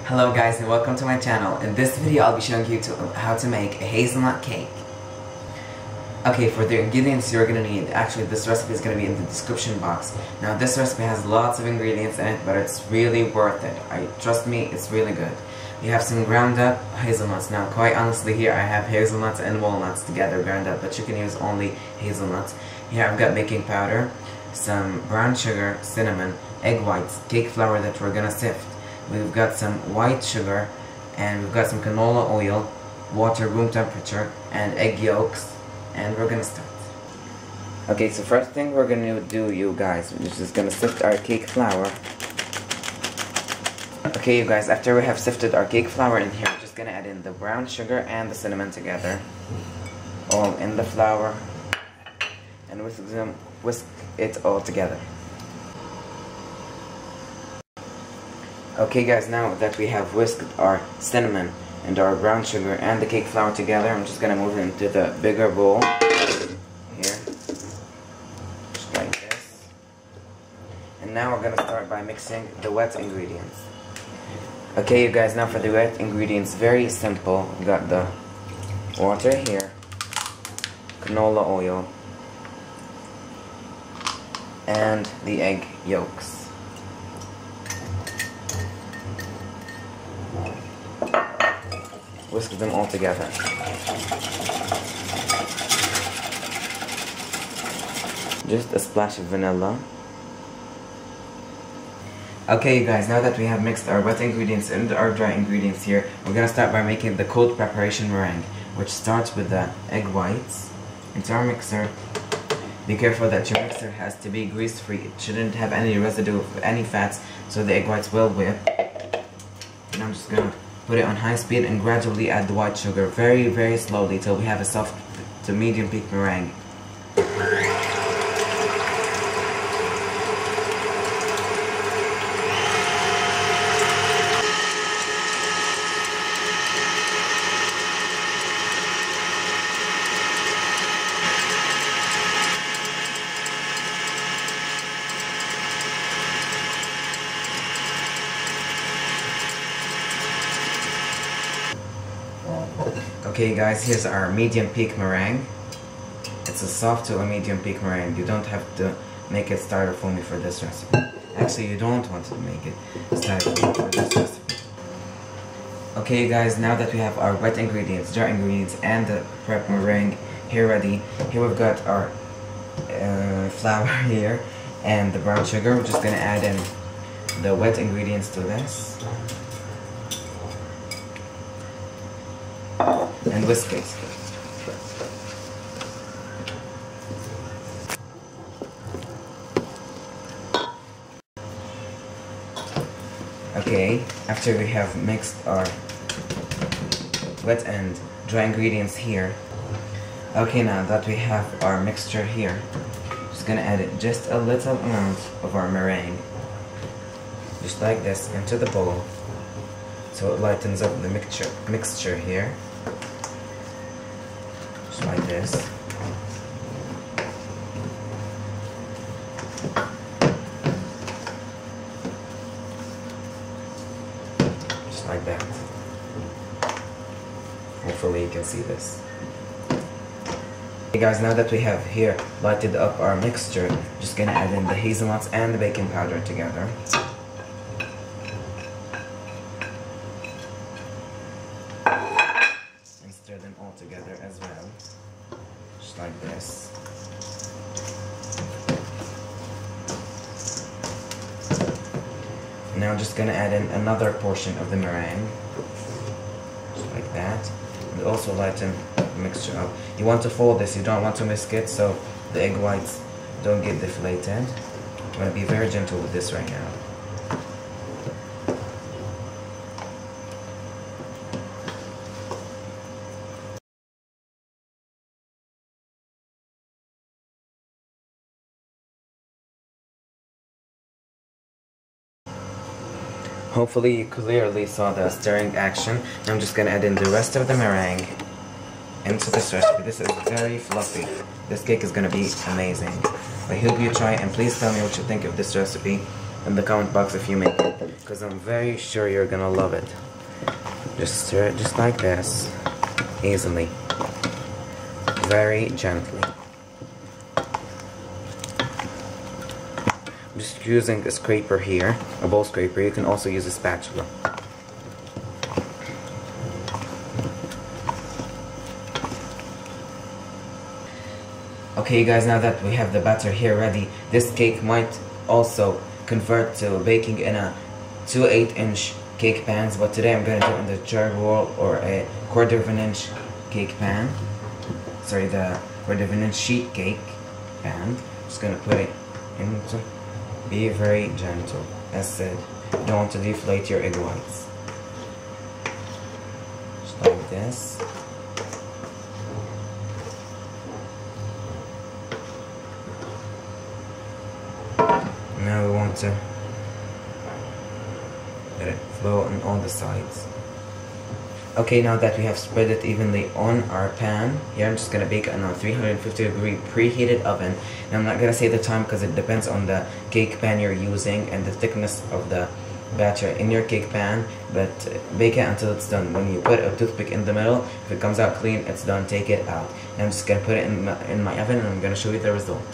Hello guys and welcome to my channel. In this video I'll be showing you how to make a hazelnut cake. Okay, for the ingredients you're going to need, actually this recipe is going to be in the description box. Now this recipe has lots of ingredients in it, but it's really worth it. Trust me, it's really good. You have some ground up hazelnuts. Now quite honestly here I have hazelnuts and walnuts together ground up, but you can use only hazelnuts. Here I've got baking powder, some brown sugar, cinnamon, egg whites, cake flour that we're going to sift. We've got some white sugar, and we've got some canola oil, water room temperature, and egg yolks, and we're gonna start. Okay, so first thing we're gonna do, you guys, we're just gonna sift our cake flour. Okay, you guys, after we have sifted our cake flour in here, we're just gonna add in the brown sugar and the cinnamon together, all in the flour, and whisk it all together. Okay guys, now that we have whisked our cinnamon and our brown sugar and the cake flour together, I'm just gonna move it into the bigger bowl here, just like this. And now we're gonna start by mixing the wet ingredients. Okay you guys, now for the wet ingredients, very simple. We got the water here, canola oil, and the egg yolks. Whisk them all together. Just a splash of vanilla. Okay you guys, now that we have mixed our wet ingredients and our dry ingredients here, we're gonna start by making the cold preparation meringue, which starts with the egg whites into our mixer. Be careful that your mixer has to be grease free. It shouldn't have any residue of any fats, so the egg whites will whip. And I'm just gonna put it on high speed and gradually add the white sugar very slowly till we have a soft to medium peak meringue. Okay guys, here's our medium peak meringue. It's a soft to a medium peak meringue. You don't have to make it styrofoamy for this recipe. Actually, you don't want to make it styrofoamy for this recipe. Okay you guys, now that we have our wet ingredients, dry ingredients, and the prep meringue here ready, here we've got our flour here and the brown sugar. We're just gonna add in the wet ingredients to this. And whisk it. Okay, after we have mixed our wet and dry ingredients here, okay, now that we have our mixture here, just gonna add it just a little amount of our meringue, just like this, into the bowl, so it lightens up the mixture here. Just like this. Just like that. Hopefully you can see this. Okay guys, now that we have here lighted up our mixture, just gonna add in the hazelnuts and the baking powder together. Stir them all together as well, just like this. Now I'm just gonna add in another portion of the meringue, just like that, and also lighten the mixture up. You want to fold this, you don't want to whisk it, so the egg whites don't get deflated. I'm gonna be very gentle with this right now. Hopefully you clearly saw the stirring action. Now I'm just gonna add in the rest of the meringue into this recipe. This is very fluffy. This cake is gonna be amazing. I hope you try, and please tell me what you think of this recipe in the comment box if you make it. because I'm very sure you're gonna love it. Just stir it just like this, easily, very gently. I'm just using a scraper here, a bowl scraper. You can also use a spatula. Okay, you guys, now that we have the batter here ready, this cake might also convert to baking in a 2 8-inch cake pans, but today I'm going to do it in the charcoal or a 1/4 of an inch cake pan. Sorry, the 1/4 of an inch sheet cake pan. Just going to put it into. Be very gentle. As said, you don't want to deflate your egg whites. Just like this. Now we want to let it flow on all the sides. Okay, now that we have spread it evenly on our pan, here I'm just going to bake it on a 350-degree preheated oven. Now I'm not going to say the time because it depends on the cake pan you're using and the thickness of the batter in your cake pan, but bake it until it's done. When you put a toothpick in the middle, if it comes out clean, it's done, take it out. And I'm just going to put it in my oven and I'm going to show you the result.